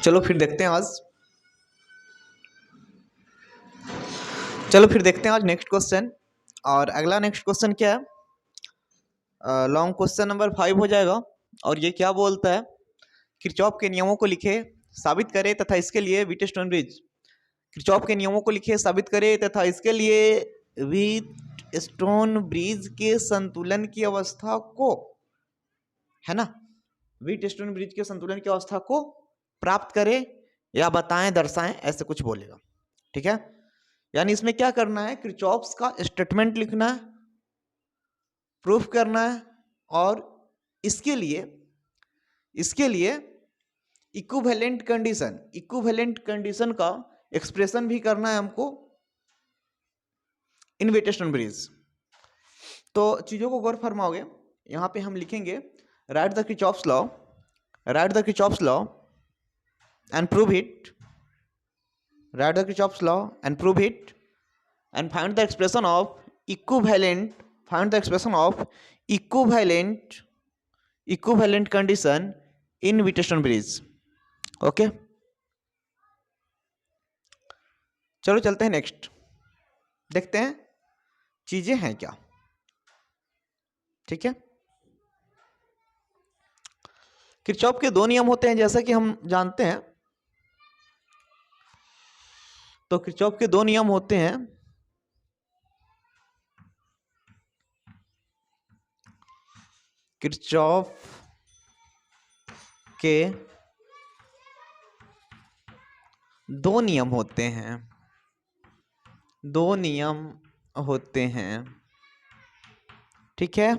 चलो फिर देखते हैं आज नेक्स्ट क्वेश्चन। और अगला नेक्स्ट क्वेश्चन क्या है, लॉन्ग क्वेश्चन नंबर 5 हो जाएगा। और ये क्या बोलता है, किरचॉफ के नियमों को लिखे, साबित करे तथा इसके लिए व्हीटस्टोन ब्रिज। किरचॉफ के नियमों को लिखे, साबित करे तथा इसके लिए व्हीटस्टोन ब्रिज के संतुलन की अवस्था को, है ना, व्हीटस्टोन ब्रिज के संतुलन की अवस्था को प्राप्त करे या बताएं, दर्शाएं, ऐसे कुछ बोलेगा। ठीक है, यानी इसमें क्या करना है, किरचॉफ्स का स्टेटमेंट लिखना है, प्रूफ करना है, और इसके लिए इक्विवेलेंट कंडीशन का एक्सप्रेशन भी करना है हमको इन व्हीटस्टोन ब्रिज। तो चीजों को गौर फरमाओगे, यहां पे हम लिखेंगे right the Kirchhoff's law and prove it, write the Kirchhoff's law and prove it, and find the expression of equivalent condition in Wheatstone bridge. Okay, चलो चलते हैं नेक्स्ट, देखते हैं चीजें हैं क्या। ठीक है, किरचॉफ के दो नियम होते हैं जैसा कि हम जानते हैं। तो किरचॉफ के दो नियम होते हैं, किरचॉफ के दो नियम होते हैं। ठीक है,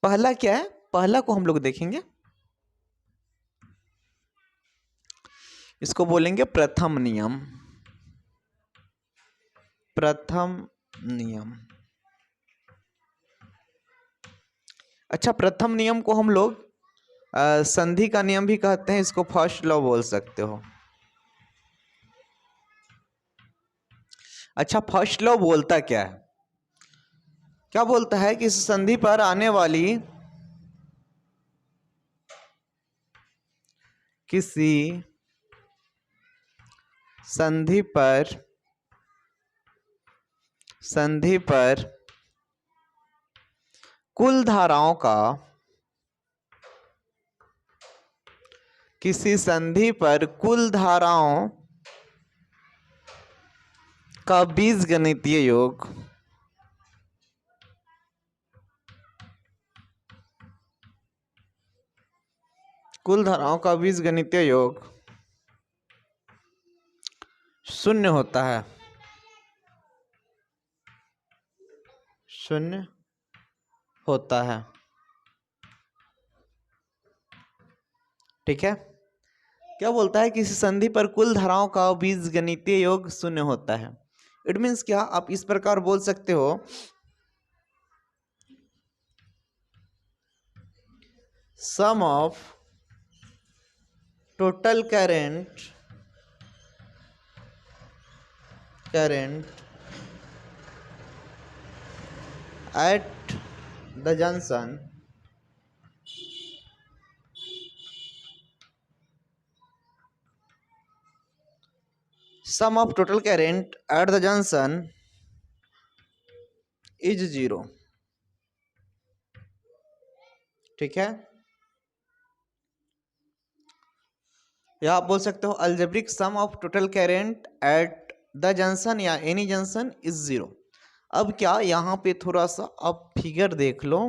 पहला क्या है, पहला को हम लोग देखेंगे, इसको बोलेंगे प्रथम नियम। अच्छा, प्रथम नियम को हम लोग संधि का नियम भी कहते हैं, इसको फर्स्ट लॉ बोल सकते हो। अच्छा, फर्स्ट लॉ बोलता क्या है, क्या बोलता है कि इस संधि पर आने वाली किसी संधि पर कुल धाराओं का, किसी संधि पर कुल धाराओं का बीजगणितीय योग शून्य होता है। ठीक है, क्या बोलता है, किसी संधि पर कुल धाराओं का बीजगणितीय योग शून्य होता है। इट मीन्स क्या, आप इस प्रकार बोल सकते हो, sum of total current at the junction is 0। ठीक है, या आप बोल सकते हो algebraic sum of total current at the junction या एनी जंक्शन इज 0। अब क्या, यहां पे थोड़ा सा आप फिगर देख लो,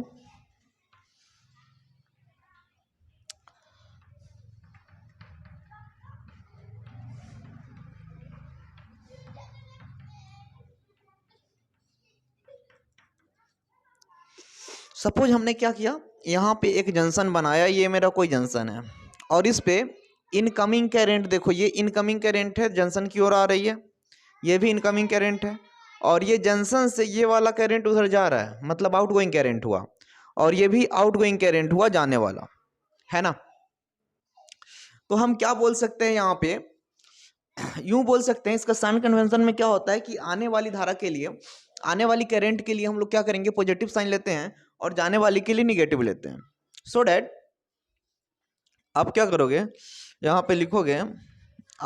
सपोज हमने क्या किया, यहाँ पे एक जंक्शन बनाया, ये मेरा कोई जंक्शन है, और इस पे इनकमिंग करंट देखो, ये इनकमिंग करंट है, जंक्शन की ओर आ रही है, ये भी इनकमिंग करंट है, और ये जंक्शन से ये वाला करंट उधर जा रहा है, मतलब आउटगोइंग करंट हुआ, और ये भी आउटगोइंग करंट हुआ, जाने वाला है ना। तो हम क्या बोल सकते हैं, यहाँ पे यूं बोल सकते हैं, इसका साइन कन्वेंशन में क्या होता है कि आने वाली धारा के लिए, आने वाली करंट के लिए हम लोग क्या करेंगे, पॉजिटिव साइन लेते हैं, और जाने वाली के लिए निगेटिव लेते हैं। सो डैट आप क्या करोगे, यहाँ पे लिखोगे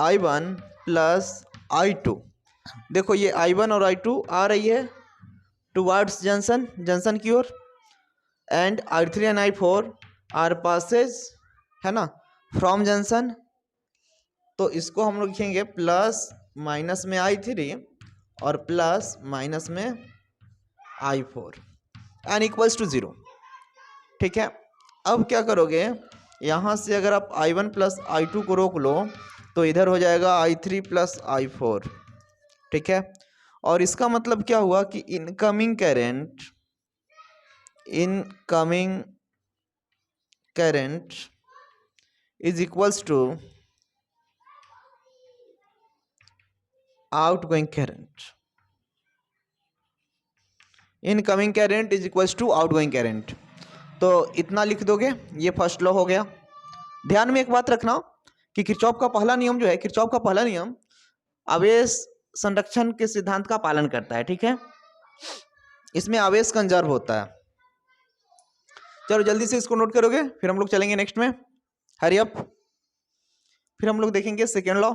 I1 प्लस I2। देखो ये I1 और I2 आ रही है टुवर्ड्स जंक्शन की ओर, and I3 and I4 are passes, है ना, फ्रॉम जंक्शन। तो इसको हम लोग लिखेंगे प्लस माइनस में I3 और प्लस माइनस में I4 एन इक्वल्स टू 0। ठीक है, अब क्या करोगे, यहाँ से अगर आप I1 प्लस I2 को रोक लो तो इधर हो जाएगा I3 प्लस I4। ठीक है, और इसका मतलब क्या हुआ कि incoming current is equals to outgoing current. Incoming current is equals to outgoing current. तो इतना लिख दोगे, ये फर्स्ट लॉ हो गया। ध्यान में एक बात रखना कि किरचॉफ का पहला नियम जो है, किरचॉफ का पहला नियम आवेश संरक्षण के सिद्धांत का पालन करता है। ठीक है, इसमें आवेश कंजर्व होता है। चलो जल्दी से इसको नोट करोगे, फिर हम लोग चलेंगे नेक्स्ट में, हरी अप। फिर हम लोग देखेंगे सेकेंड लॉ,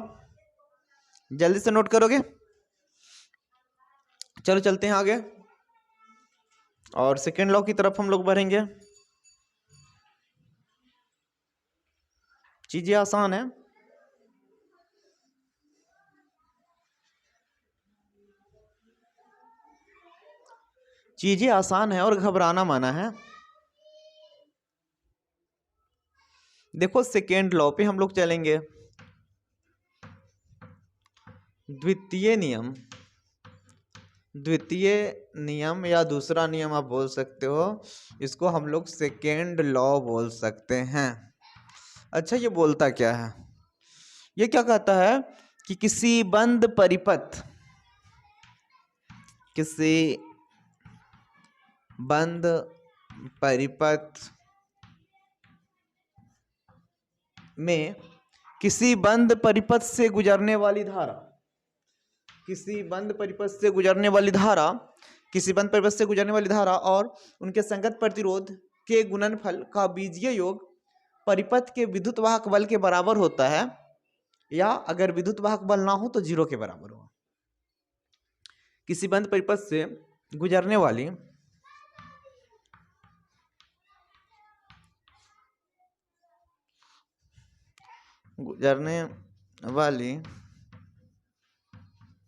जल्दी से नोट करोगे। चलो चलते हैं आगे और सेकेंड लॉ की तरफ हम लोग बढ़ेंगे। चीजें आसान है। चीजें आसान है और घबराना माना है। देखो सेकेंड लॉ पे हम लोग चलेंगे। द्वितीय नियम या दूसरा नियम आप बोल सकते हो, इसको हम लोग सेकेंड लॉ बोल सकते हैं। अच्छा, ये बोलता क्या है? ये क्या कहता है कि किसी बंद परिपथ में किसी बंद परिपथ से गुजरने वाली धारा, किसी बंद परिपथ से गुजरने वाली धारा और उनके संगत प्रतिरोध के गुणनफल का बीजीय योग परिपथ के विद्युत वाहक बल के बराबर होता है, या अगर विद्युत वाहक बल ना हो तो 0 के बराबर होगा। किसी बंद परिपथ से गुजरने वाली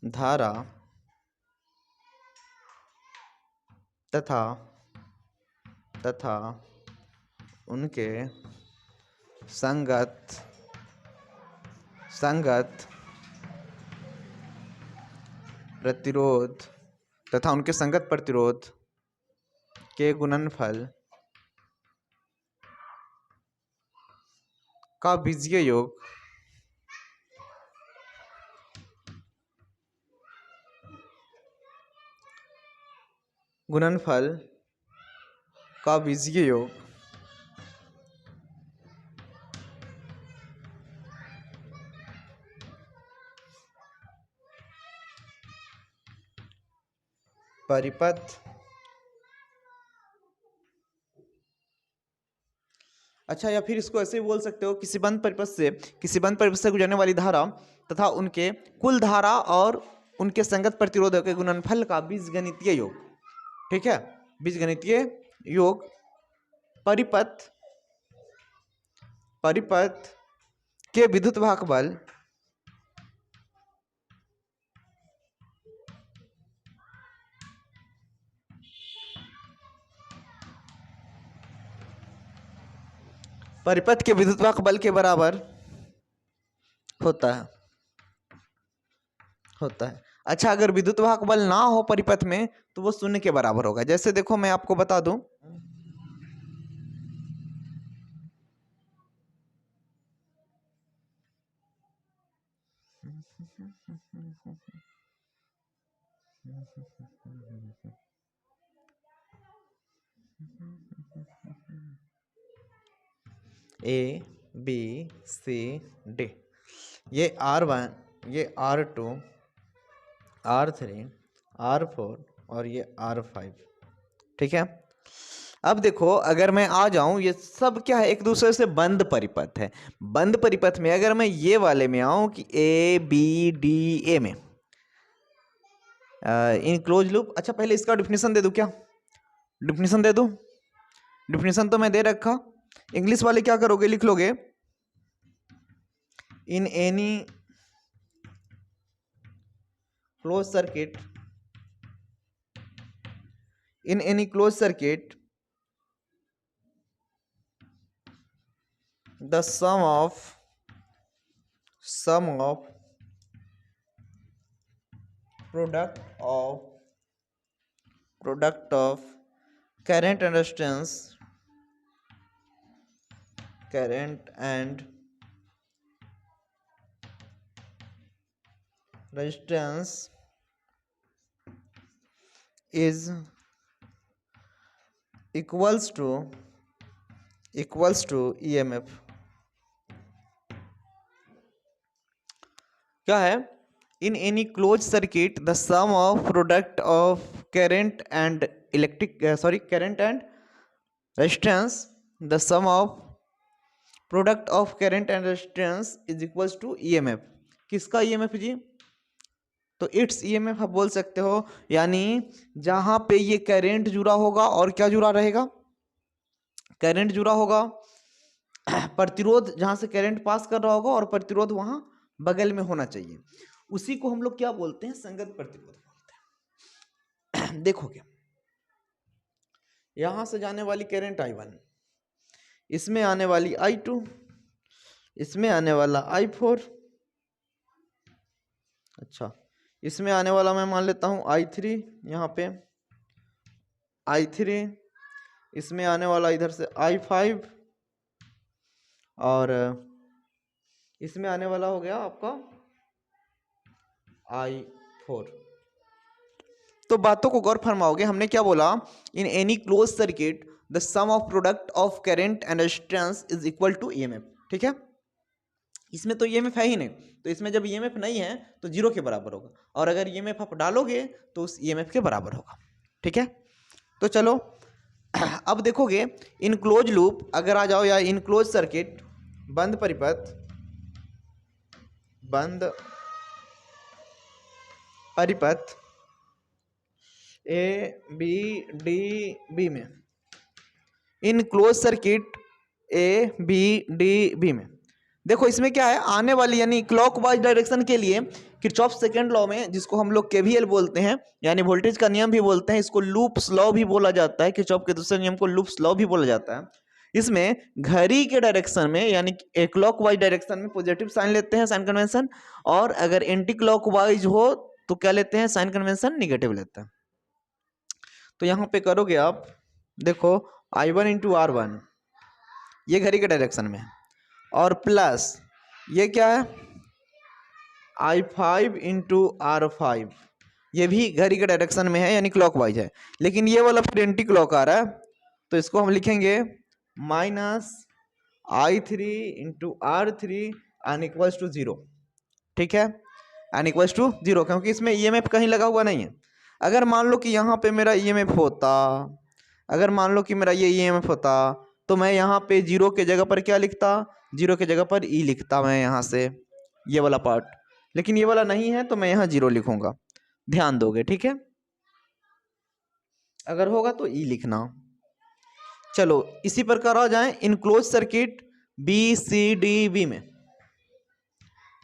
धारा तथा उनके संगत प्रतिरोध के गुणनफल का बीजीय योग परिपथ। अच्छा, या फिर इसको ऐसे भी बोल सकते हो, किसी बंद परिपथ से गुजरने वाली धारा तथा उनके कुल धारा और उनके संगत प्रतिरोध के गुणनफल का बीजगणितीय योग। ठीक है, बीजगणितीय योग परिपथ के विद्युत वाहक बल के बराबर होता है। अच्छा, अगर विद्युत वाहक बल ना हो परिपथ में तो वो 0 के बराबर होगा। जैसे देखो मैं आपको बता दूं, A B C D, ये R1, ये R2, R3, R4 और ये R5। ठीक है, अब देखो अगर मैं आ जाऊं, ये सब क्या है, एक दूसरे से बंद परिपथ है। बंद परिपथ में अगर मैं ये वाले में आऊं कि ए बी डी ए में इन क्लोज लूप, अच्छा पहले इसका डिफिनेशन दे दूं क्या? डिफिनेशन दे दूं? डिफिनेशन तो मैं दे रखा। इंग्लिश वाले क्या करोगे, लिख लोगे इन any close circuit, in any closed circuit the sum of product of current and resistance, current and resistance is equals to EMF। क्या है? in any closed circuit the sum of product of current and current and resistance, the sum of product of current and resistance is equals to EMF। किसका EMF जी? तो it's EMF आप बोल सकते हो, यानी जहां पे ये करंट जुड़ा होगा और क्या जुड़ा रहेगा, करंट जुड़ा होगा, प्रतिरोध जहां से करंट पास कर रहा होगा और प्रतिरोध वहां बगल में होना चाहिए, उसी को हम लोग क्या बोलते हैं, संगत प्रतिरोध बोलते हैं। देखोगे यहां से जाने वाली करंट I1, इसमें आने वाली I2, इसमें आने वाला I4, अच्छा इसमें आने वाला मैं मान लेता हूं I3, यहाँ पे I3, इसमें आने वाला इधर से I5, और इसमें आने वाला हो गया आपका I4। तो बातों को गौर फरमाओगे, हमने क्या बोला, in any close circuit the sum of product of current and resistance is equal to EMF। ठीक है, इसमें तो EMF है ही नहीं, तो इसमें जब EMF नहीं है तो जीरो के बराबर होगा, और अगर EMF आप डालोगे तो उस EMF के बराबर होगा। ठीक है, तो चलो अब देखोगे इन क्लोज लूप अगर आ जाओ, या इन क्लोज सर्किट बंद परिपथ, बंद परिपथ ए बी डी बी में, in close circuit A B D B में देखो इसमें क्या है, आने वाली यानी क्लॉकवाइज डायरेक्शन के लिए किरचॉफ सेकंड लॉ में, जिसको हम लोग KVL बोलते हैं यानी वोल्टेज का नियम भी बोलते हैं, इसको लूप्स लॉ भी बोला जाता है, किरचॉफ के दूसरे नियम को लूप्स लॉ भी बोला जाता है। इसमें घड़ी के डायरेक्शन में यानी क्लॉकवाइज डायरेक्शन में पॉजिटिव साइन लेते हैं, साइन कन्वेंशन, और अगर एंटी क्लॉकवाइज हो तो क्या लेते हैं, साइन कन्वेंशन निगेटिव लेते हैं। तो यहाँ पे करोगे आप, देखो I1 इंटू R1 ये घड़ी के डायरेक्शन में है, और प्लस ये क्या है I5 इंटू R5 ये भी घड़ी के डायरेक्शन में है यानी क्लॉकवाइज है, लेकिन ये वाला फिर एंटी क्लॉक आ रहा है, तो इसको हम लिखेंगे -I3 into R3 N equals to 0। ठीक है, एन इक्वल्स टू 0, क्योंकि इसमें EMF कहीं लगा हुआ नहीं है। अगर मान लो कि यहाँ पे मेरा EMF होता, अगर मान लो कि मेरा ये EMF होता, तो मैं यहाँ पे 0 के जगह पर क्या लिखता, 0 के जगह पर E लिखता मैं यहाँ से, ये वाला पार्ट, लेकिन ये वाला नहीं है तो मैं यहाँ 0 लिखूंगा, ध्यान दोगे। ठीक है, अगर होगा तो E लिखना। चलो इसी प्रकार आ जाए इन क्लोज सर्किट BCDB में,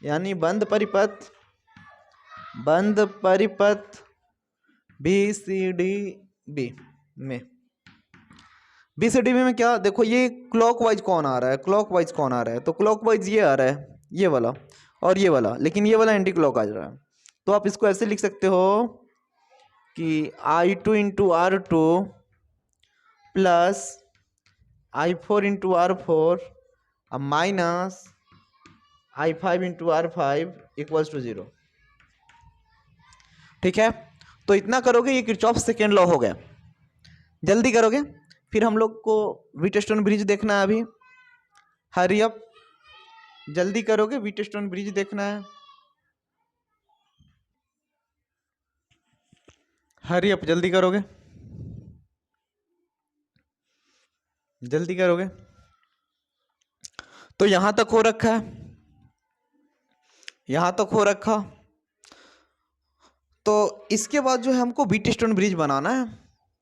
यानी बंद परिपथ BCDB में, BCDB में क्या, देखो ये क्लॉकवाइज कौन आ रहा है, क्लॉकवाइज कौन आ रहा है, तो क्लॉकवाइज ये आ रहा है, ये वाला और ये वाला, लेकिन ये वाला एंटी क्लॉक आ रहा है। तो आप इसको ऐसे लिख सकते हो कि I2 into R2 plus I4 into R4 minus I5 into R5 equals to 0। ठीक है, तो इतना करोगे ये किरचॉफ सेकेंड लॉ हो गया। जल्दी करोगे, फिर हम लोग को व्हीटस्टोन ब्रिज देखना है अभी, हरी अप, जल्दी करोगे, व्हीटस्टोन ब्रिज देखना है, हरी अप जल्दी करोगे। जल्दी करोगे। तो यहां तक हो रखा है, यहां तक हो रखा। तो इसके बाद जो है हमको बीट स्टोन ब्रिज बनाना है,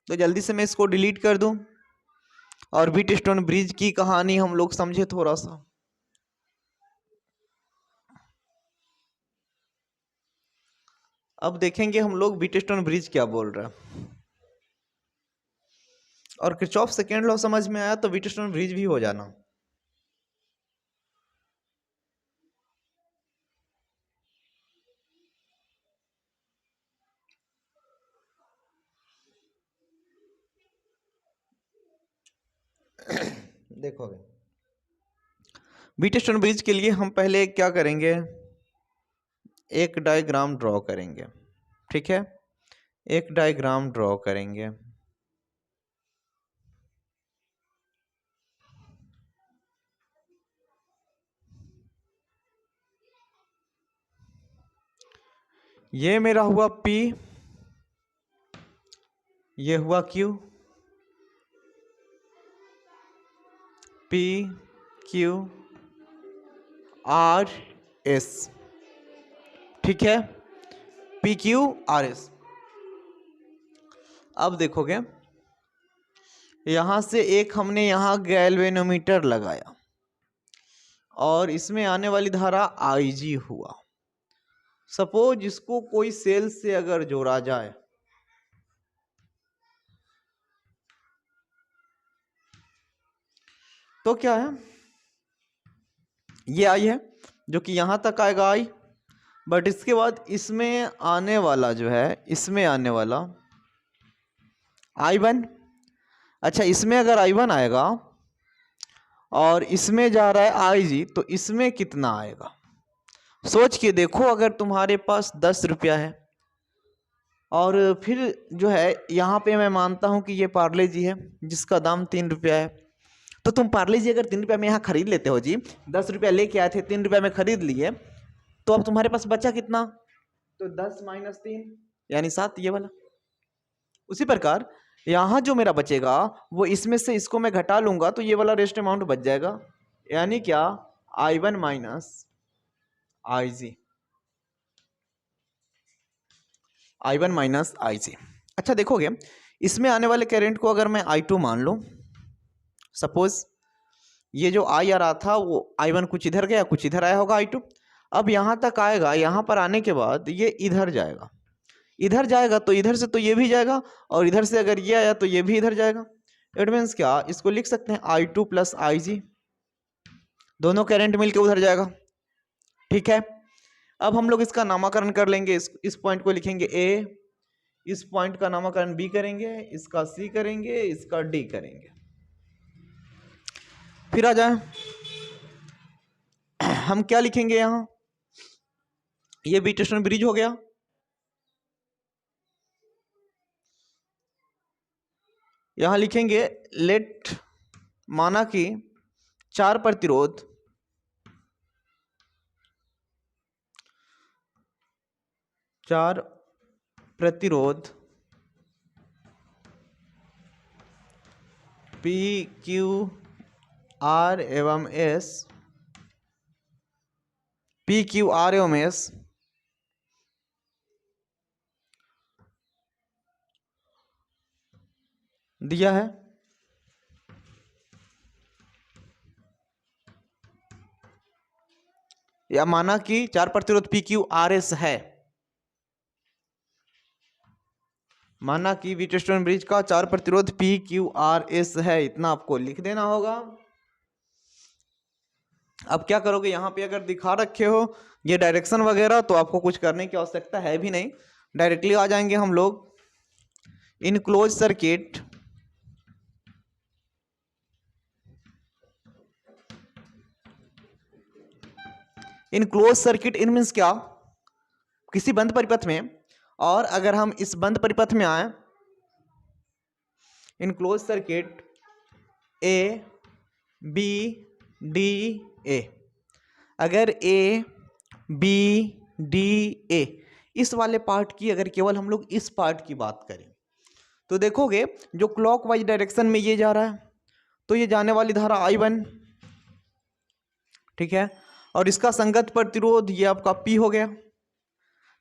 तो जल्दी से मैं इसको डिलीट कर दूं और बीट स्टोन ब्रिज की कहानी हम लोग समझे थोड़ा सा। अब देखेंगे हम लोग बीट स्टोन ब्रिज क्या बोल रहा है, और किरचॉफ सेकेंड लॉ समझ में आया तो बीट स्टोन ब्रिज भी हो जाना। देखोगे बीट स्टोन ब्रिज के लिए हम पहले क्या करेंगे, एक डायग्राम ड्रॉ करेंगे। ठीक है, एक डायग्राम ड्रॉ करेंगे। ये मेरा हुआ P, ये हुआ Q, P Q R S। ठीक है, P Q R S। अब देखोगे यहां से एक हमने यहां गैल्वेनोमीटर लगाया और इसमें आने वाली धारा IG हुआ। सपोज इसको कोई सेल से अगर जोड़ा जाए तो क्या है, ये आई है जो कि यहां तक आएगा आई, बट इसके बाद इसमें आने वाला जो है, इसमें आने वाला I1। अच्छा, इसमें अगर I1 आएगा और इसमें जा रहा है IG, तो इसमें कितना आएगा सोच के देखो। अगर तुम्हारे पास 10 रुपया है और फिर जो है यहाँ पे मैं मानता हूँ कि ये पार्ले जी है जिसका दाम 3 रुपया है, तो तुम पार्ले जी अगर 3 रुपया में यहाँ खरीद लेते हो जी, 10 रुपया लेके आए थे, 3 रुपया में खरीद लिए, तो अब तुम्हारे पास बचा कितना, तो 10 - 3 यानी 7, ये वाला। उसी प्रकार यहाँ जो मेरा बचेगा वो इसमें से इसको मैं घटा लूंगा तो ये वाला रेस्ट अमाउंट बच जाएगा, यानी क्या I1 minus IG, I1 minus IG। अच्छा देखोगे इसमें आने वाले करंट को अगर मैं I2 मान लूं, सपोज ये जो I आ रहा था वो I1 कुछ इधर गया कुछ इधर आया होगा I2, अब यहां तक आएगा, यहां पर आने के बाद ये इधर जाएगा, इधर जाएगा तो इधर से तो ये भी जाएगा, और इधर से अगर ये आया तो ये भी इधर जाएगा। इट मीन्स क्या, इसको लिख सकते हैं I2 प्लस IG, दोनों करंट मिलके उधर जाएगा। ठीक है, अब हम लोग इसका नामकरण कर लेंगे, इस पॉइंट को लिखेंगे A, इस पॉइंट का नामकरण B करेंगे, इसका C करेंगे, इसका D करेंगे। फिर आ जाए हम क्या लिखेंगे, यहां ये बीट स्टोन ब्रिज हो गया। यहां लिखेंगे लेट, माना कि 4 प्रतिरोध P Q R एवं S, P Q R एवं S दिया है। या माना कि 4 प्रतिरोध P Q R S है, माना कि बीट स्टोन ब्रिज का 4 प्रतिरोध P Q R S है, इतना आपको लिख देना होगा। अब क्या करोगे, यहां पे अगर दिखा रखे हो ये डायरेक्शन वगैरह तो आपको कुछ करने की आवश्यकता है भी नहीं, डायरेक्टली आ जाएंगे हम लोग इन क्लोज सर्किट इन मीन्स क्या, किसी बंद परिपथ में, और अगर हम इस बंद परिपथ में आए, in close circuit A B D A, अगर A B D A इस वाले पार्ट की अगर केवल हम लोग इस पार्ट की बात करें तो देखोगे जो क्लॉकवाइज डायरेक्शन में ये जा रहा है, तो ये जाने वाली धारा I1, ठीक है, और इसका संगत प्रतिरोध ये आपका P हो गया।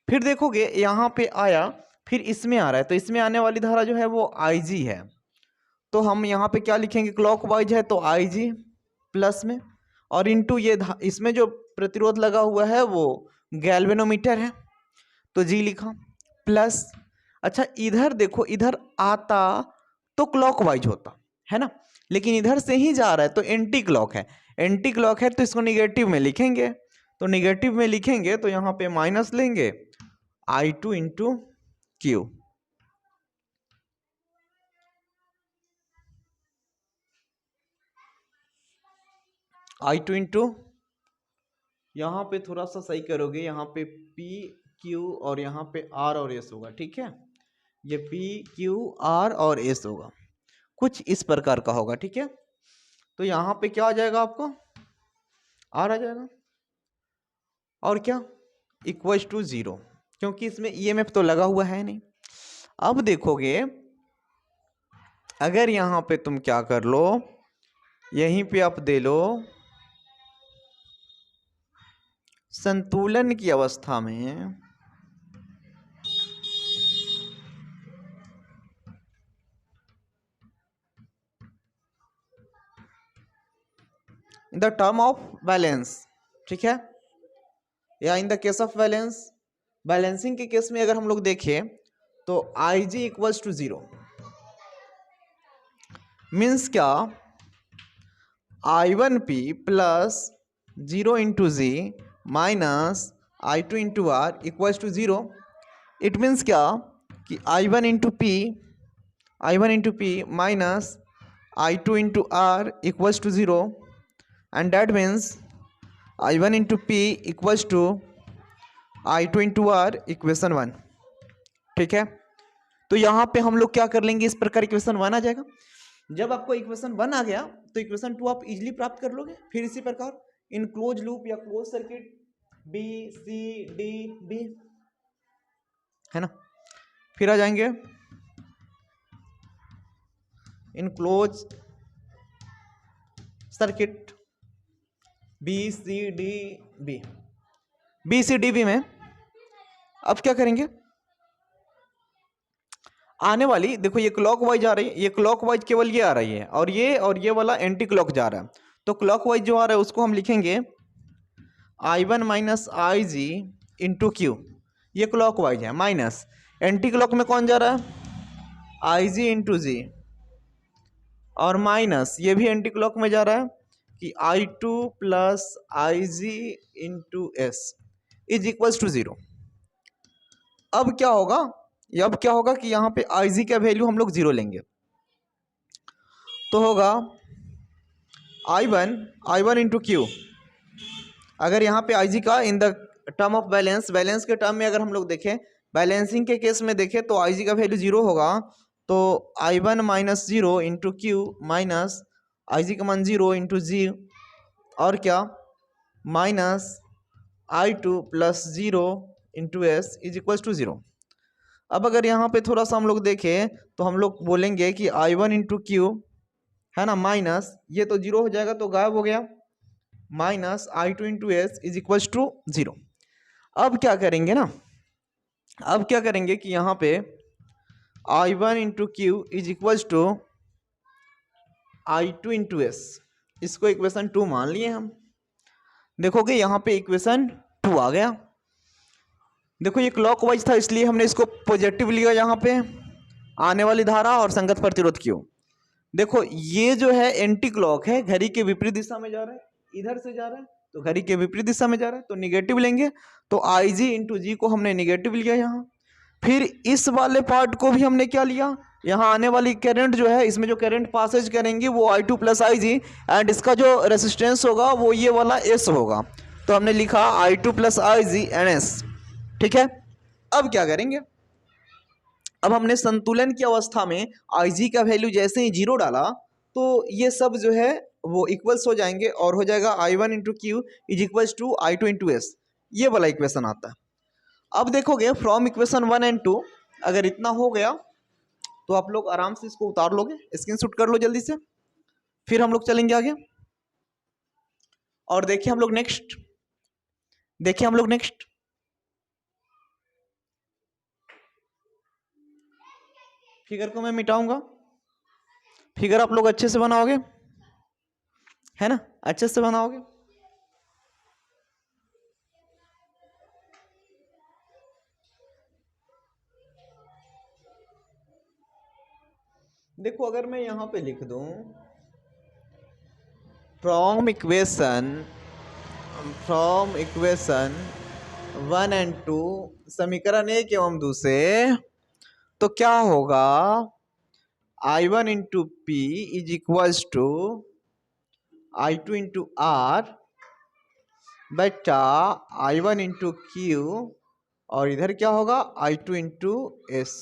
फिर देखोगे यहाँ पे आया, फिर इसमें आ रहा है, तो इसमें आने वाली धारा जो है वो IG है, तो हम यहाँ पे क्या लिखेंगे, क्लॉकवाइज है तो IG प्लस में, और इनटू ये इसमें जो प्रतिरोध लगा हुआ है वो गैल्वेनोमीटर है तो G लिखा प्लस। अच्छा इधर देखो, इधर आता तो क्लॉकवाइज होता है ना, लेकिन इधर से ही जा रहा है तो एंटी क्लॉक है, एंटी क्लॉक है तो इसको निगेटिव में लिखेंगे, तो निगेटिव में लिखेंगे तो यहाँ पे माइनस लेंगे I2 into Q. I2 into, यहाँ पे थोड़ा सा सही करोगे, यहाँ पे P Q और यहाँ पे R और S होगा, ठीक है, ये P Q R और S होगा, कुछ इस प्रकार का होगा, ठीक है। तो यहाँ पे क्या आ जाएगा, आपको R आ जाएगा, और क्या इक्वल्स टू 0, क्योंकि इसमें EMF तो लगा हुआ है नहीं। अब देखोगे अगर यहाँ पे तुम क्या कर लो, यहीं पे आप दे लो संतुलन की अवस्था में in the term of balance, ठीक है, या in the case of balance, balancing के केस में अगर हम लोग देखें तो IG इक्वल्स टू 0 मीन्स क्या, I1P plus 0 into G minus I2 into R equals to 0। It means क्या कि I1 into P minus I2 into R equals to 0, and that means I1 into P equals to I2 into R equation 1, ठीक है। तो यहाँ पे हम लोग क्या कर लेंगे, इस प्रकार इक्वेशन 1 आ जाएगा। जब आपको इक्वेशन 1 आ गया तो इक्वेशन 2 आप इजीली प्राप्त कर लोगे। फिर इसी प्रकार इन क्लोज लूप या close circuit B C D B, है ना, फिर आ जाएंगे in close circuit B C D B में अब क्या करेंगे, आने वाली देखो ये क्लॉकवाइज आ रही है, ये क्लॉकवाइज केवल ये आ रही है, और ये वाला एंटी क्लॉक जा रहा है, तो क्लॉकवाइज जो आ रहा है उसको हम लिखेंगे I1 माइनस आई जी इंटू क्यू, ये क्लॉकवाइज है, माइनस एंटी क्लॉक में कौन जा रहा है आई जी इंटू जी, और माइनस ये भी एंटी क्लॉक में जा रहा है कि I2 plus I G into S is equals to 0। अब क्या होगा कि यहाँ पे IG का वैल्यू हम लोग 0 लेंगे, तो होगा I1 इंटू क्यू। अगर यहाँ पे IG का in the term of balance के टर्म में अगर हम लोग देखें, बैलेंसिंग के केस में देखें तो IG का वैल्यू 0 होगा, तो I1 minus 0 into Q minus IG का मान 0 इंटू जी, और क्या minus I2 plus 0 into S is equals to 0। अब अगर यहाँ पे थोड़ा सा हम लोग देखें तो हम लोग बोलेंगे कि I1 इंटू क्यू है ना, माइनस ये तो 0 हो जाएगा तो गायब हो गया, minus I2 into S is equals to 0। अब क्या करेंगे ना, अब क्या करेंगे कि यहाँ पे I1 into Q is equals to I2 into S, इसको इक्वेशन 2 मान लिए हम। देखोगे यहाँ पे इक्वेशन 2 आ गया। देखो ये क्लॉकवाइज था इसलिए हमने इसको पॉजिटिव लिया, यहाँ पे आने वाली धारा और संगत प्रतिरोध क्यों। देखो ये जो है एंटी क्लॉक है, घड़ी के विपरीत दिशा में जा रहा है, इधर से जा रहा है तो घड़ी के विपरीत दिशा में जा रहा है, तो निगेटिव लेंगे, तो IG इंटू जी को हमने निगेटिव लिया यहाँ। फिर इस वाले पार्ट को भी हमने क्या लिया, यहाँ आने वाली करंट जो है, इसमें जो करंट पासेज करेंगे वो I2 प्लस IG, एंड इसका जो रेसिस्टेंस होगा वो ये वाला S होगा, तो हमने लिखा I2 plus IG N S, ठीक है। अब क्या करेंगे, अब हमने संतुलन की अवस्था में IG का वैल्यू जैसे ही 0 डाला तो ये सब जो है वो इक्वल्स हो जाएंगे, और हो जाएगा I1 into Q is equals to I2 into S, ये वाला इक्वेशन आता है। अब देखोगे फ्रॉम इक्वेशन 1 एंड 2 अगर इतना हो गया तो आप लोग आराम से इसको उतार लोगे, स्क्रीनशॉट कर लो जल्दी से। फिर हम लोग चलेंगे आगे और देखिए हम लोग नेक्स्ट फिगर को मैं मिटाऊंगा। फिगर आप लोग अच्छे से बनाओगे, है ना, अच्छे से बनाओगे। देखो अगर मैं यहां पे लिख दूं फ्रॉम इक्वेशन 1 एंड 2 समीकरण 1 एवं 2 से, तो क्या होगा, I1 into P is equals to I2 into R बटा I1 इंटू क्यू, और इधर क्या होगा I2 इंटू एस।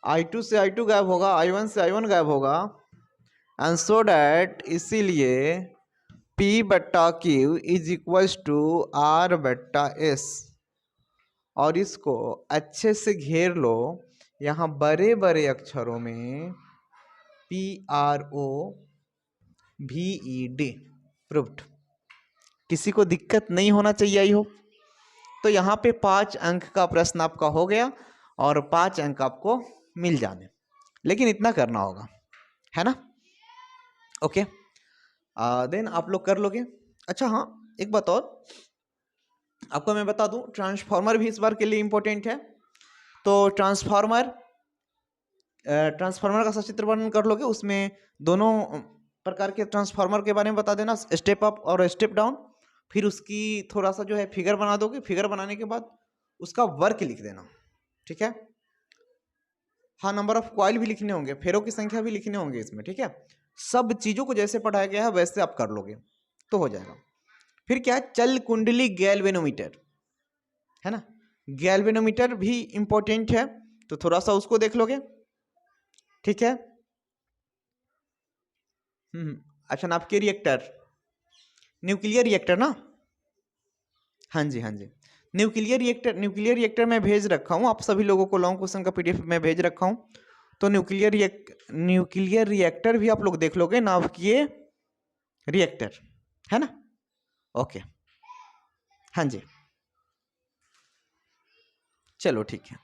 I2 से I2 गायब होगा, I1 से I1 गायब होगा, एंड सो डैट इसीलिए P बट्टा Q is equals to R बट्टा एस। और इसको अच्छे से घेर लो, यहाँ बड़े बड़े अक्षरों में PROVED प्रूव्ड। किसी को दिक्कत नहीं होना चाहिए, आई हो। तो यहाँ पे 5 अंक का प्रश्न आपका हो गया और 5 अंक आपको मिल जाने, लेकिन इतना करना होगा, है ना। ओके, देन आप लोग कर लोगे। अच्छा हाँ, एक बात और आपको मैं बता दूं, ट्रांसफार्मर भी इस बार के लिए इंपॉर्टेंट है। तो ट्रांसफार्मर का सचित्र वर्णन कर लोगे, उसमें दोनों प्रकार के ट्रांसफार्मर के बारे में बता देना, स्टेप अप और स्टेप डाउन। फिर उसकी थोड़ा सा जो है फिगर बना दोगे, फिगर बनाने के बाद उसका वर्क लिख देना, ठीक है। हाँ, नंबर ऑफ कॉइल भी लिखने होंगे, फेरों की संख्या भी लिखने होंगे इसमें, ठीक है। सब चीजों को जैसे पढ़ाया गया है वैसे आप कर लोगे तो हो जाएगा। फिर क्या है, चल कुंडली गैल्वेनोमीटर, है ना। गैल्वेनोमीटर भी इंपॉर्टेंट है, तो थोड़ा सा उसको देख लोगे, ठीक है। अच्छा, नाभिकीय रिएक्टर, न्यूक्लियर रिएक्टर ना, हाँ जी हाँ जी, न्यूक्लियर रिएक्टर मैं भेज रखा हूँ आप सभी लोगों को, लॉन्ग क्वेश्चन का PDF मैं भेज रखा हूँ। तो न्यूक्लियर रिएक्टर भी आप लोग देख लोगे, नाभिकीय रिएक्टर, है ना। ओके, हाँ जी, चलो ठीक है।